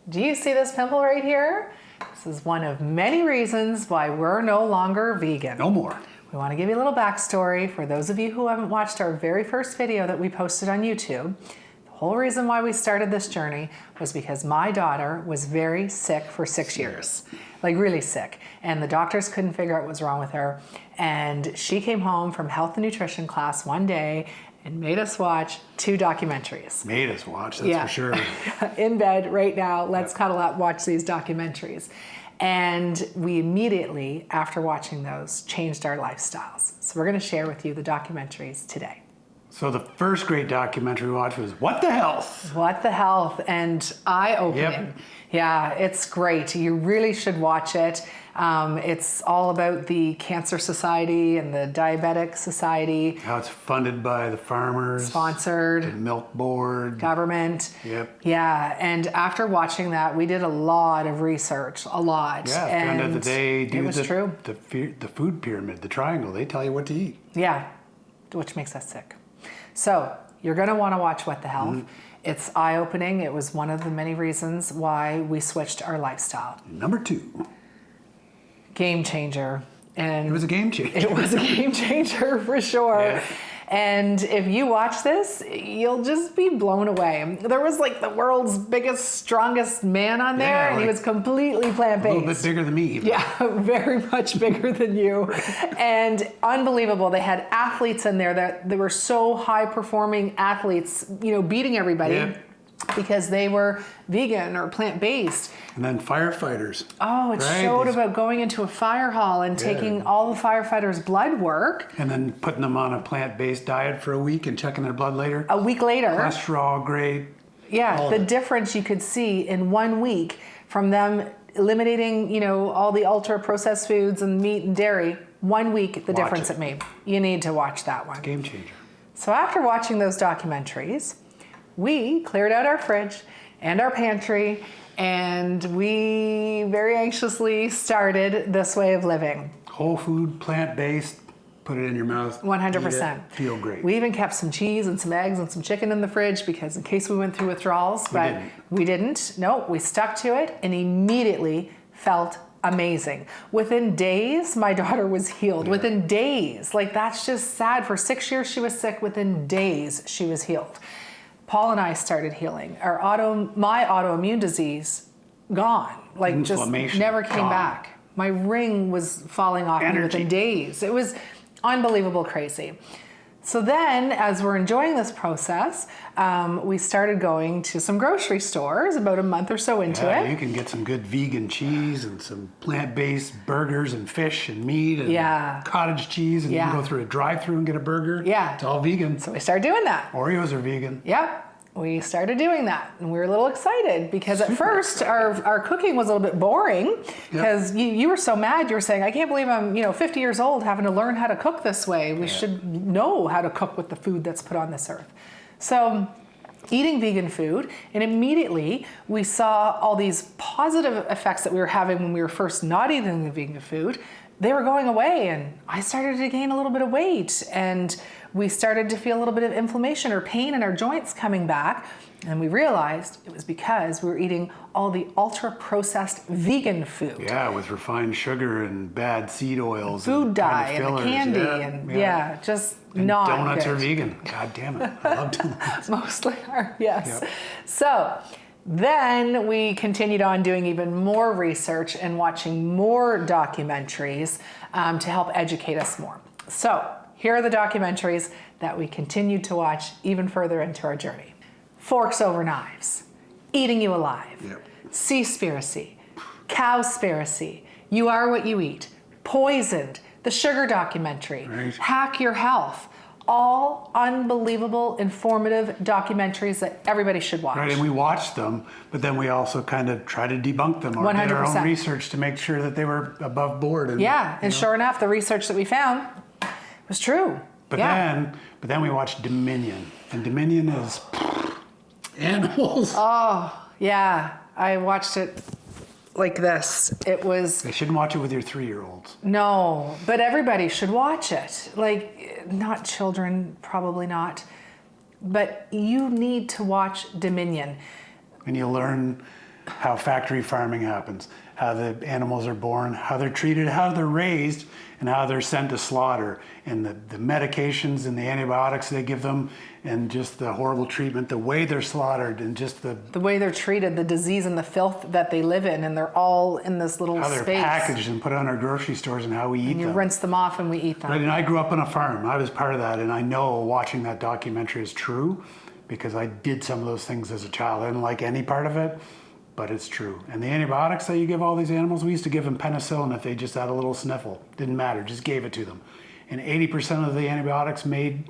Do you see this pimple right here? This is one of many reasons why we're no longer vegan. No more. We want to give you a little backstory for those of you who haven't watched our very first video that we posted on YouTube. The whole reason why we started this journey was because my daughter was very sick for 6 years, like really sick. And the doctors couldn't figure out what was wrong with her. And she came home from health and nutrition class one day and made us watch 2 documentaries. Made us watch, that's for sure. In bed right now, let's cuddle up, watch these documentaries. And we immediately, after watching those, changed our lifestyles. So we're gonna share with you the documentaries today. So the first great documentary we watched was What the Health? What the Health, and eye-opening. Yep. Yeah, it's great. You really should watch it. It's all about the Cancer Society and the Diabetic Society. How it's funded by the farmers. Sponsored. The milk board. Government. Yep. Yeah, and after watching that, we did a lot of research, a lot. Yeah, found out that they do the food pyramid, the triangle. They tell you what to eat. Yeah, which makes us sick. So you're gonna wanna watch What the Health. Mm-hmm. It's eye-opening. It was one of the many reasons why we switched our lifestyle. Number 2. Game changer. And it was a game changer. It was a game changer for sure. Yeah. And if you watch this, you'll just be blown away. There was like the world's biggest, strongest man on there, and he was completely plant-based. A little bit bigger than me. Even. Yeah, very much bigger than you. And unbelievable. They had athletes in there that they were so high-performing athletes, you know, beating everybody. Yeah. Because they were vegan or plant-based. And then firefighters. Oh, it showed about going into a fire hall and taking all the firefighters' blood work. And then putting them on a plant-based diet for a week and checking their blood later. A week later. Cholesterol, grade. Yeah, the difference you could see in 1 week from them eliminating, you know, all the ultra-processed foods and meat and dairy. 1 week, the difference it made. You need to watch that one. It's a game changer. So after watching those documentaries, we cleared out our fridge and our pantry, and we very anxiously started this way of living. Whole food, plant-based, put it in your mouth. 100%. Feel great. We even kept some cheese and some eggs and some chicken in the fridge because in case we went through withdrawals, but we didn't. No, we stuck to it and immediately felt amazing. Within days, my daughter was healed. Yeah. Within days. Like, that's just sad. For 6 years she was sick. Within days she was healed. Paul and I started healing. My autoimmune disease, gone. Like, just never came back. My ring was falling off me within days. It was unbelievable crazy. So then, as we're enjoying this process, we started going to some grocery stores about a month or so into it. You can get some good vegan cheese and some plant-based burgers and fish and meat and cottage cheese, and you can go through a drive-thru and get a burger. Yeah. It's all vegan. So we started doing that. Oreos are vegan. Yep. We started doing that, and we were a little excited because at first our cooking was a little bit boring because you were so mad. You were saying, I can't believe I'm 50 years old having to learn how to cook this way. We should know how to cook with the food that's put on this earth. So eating vegan food, and immediately we saw all these positive effects that we were having when we were first not eating the vegan food. They were going away, and I started to gain a little bit of weight, and we started to feel a little bit of inflammation or pain in our joints coming back, and we realized it was because we were eating all the ultra-processed vegan food. Yeah, with refined sugar and bad seed oils. Food dye and the candy, and just not good. Donuts are vegan. God damn it, I love donuts. Mostly are, yes. Yep. So then we continued on doing even more research and watching more documentaries to help educate us more. So here are the documentaries that we continued to watch even further into our journey. Forks Over Knives, Eating You Alive, Seaspiracy, Cowspiracy, You Are What You Eat, Poisoned, the Sugar Documentary, Hack Your Health. All unbelievable, informative documentaries that everybody should watch. Right, and we watched them, but then we also kind of try to debunk them or 100%. did our own research to make sure that they were above board. And, and sure enough, the research that we found was true. But then we watched Dominion, and Dominion is animals. Oh, yeah, I watched it like this. It was... They shouldn't watch it with your 3-year-olds. No, but everybody should watch it. Like, not children, probably not. But you need to watch Dominion. And you learn how factory farming happens, how the animals are born, how they're treated, how they're raised, and how they're sent to slaughter, and the medications and the antibiotics they give them, and just the horrible treatment, the way they're slaughtered, and just the way they're treated, the disease and the filth that they live in, and they're all in this little how they're space. packaged and put on our grocery stores, and how we eat And you them. rinse them off and we eat them. Right, and I grew up on a farm. I was part of that, and I know watching that documentary is true because I did some of those things as a child. I didn't like any part of it, but it's true. And the antibiotics that you give all these animals, we used to give them penicillin if they just had a little sniffle. Didn't matter, just gave it to them. And 80% of the antibiotics made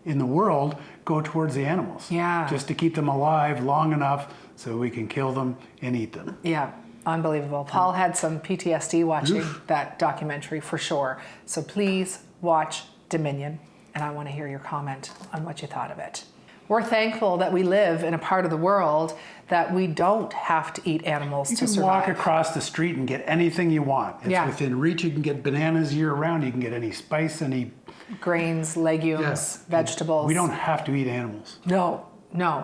in the world go towards the animals. Yeah. Just to keep them alive long enough so we can kill them and eat them. Yeah, unbelievable. Paul had some PTSD watching that documentary for sure. So please watch Dominion, and I want to hear your comment on what you thought of it. We're thankful that we live in a part of the world that we don't have to eat animals to survive. You can walk across the street and get anything you want. It's within reach. You can get bananas year round. You can get any spice, any grains, legumes, vegetables. We don't have to eat animals. No,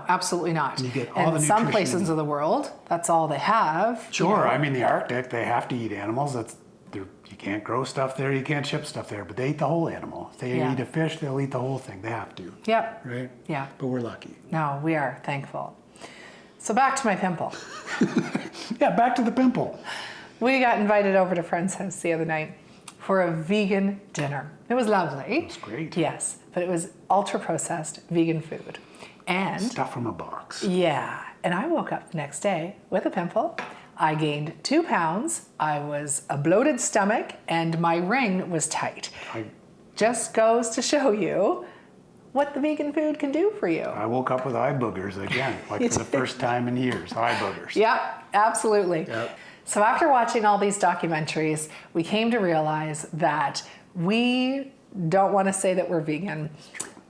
absolutely not. You get all the some nutrition places of the world, that's all they have. Sure, I mean the Arctic, they have to eat animals. You can't grow stuff there, you can't ship stuff there, but they eat the whole animal. If they eat a fish, they'll eat the whole thing. They have to. Yep. Right? Yeah. But we're lucky. No, we are thankful. So back to my pimple. Back to the pimple. We got invited over to a friend's house the other night for a vegan dinner. It was lovely. It was great. Yes, but it was ultra-processed vegan food. And stuff from a box. Yeah, and I woke up the next day with a pimple. I gained 2 pounds. I was a bloated stomach, and my ring was tight. Just goes to show you what the vegan food can do for you. I woke up with eye boogers again, like for the first time in years, eye boogers. Yep, absolutely. Yep. So after watching all these documentaries, we came to realize that we don't want to say that we're vegan.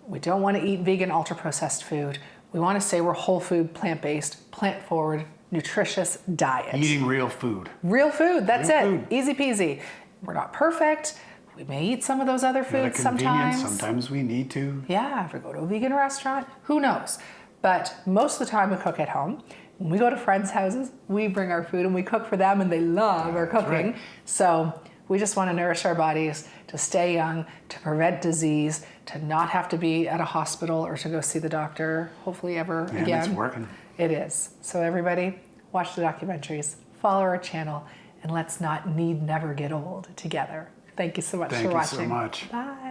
We don't want to eat vegan ultra-processed food. We want to say we're whole food, plant-based, plant-forward, nutritious diet. Eating real food. Real food, that's Real it. food. Easy peasy. We're not perfect. We may eat some of those other foods sometimes. Sometimes we need to. Yeah, if we go to a vegan restaurant, who knows? But most of the time we cook at home. When we go to friends' houses, we bring our food and we cook for them, and they love our cooking. Right. So we just want to nourish our bodies, to stay young, to prevent disease, to not have to be at a hospital or to go see the doctor, hopefully ever again. And it's working. It is. So everybody, watch the documentaries, follow our channel, and let's not never get old together. Thank you so much for watching. Thank you so much. Bye.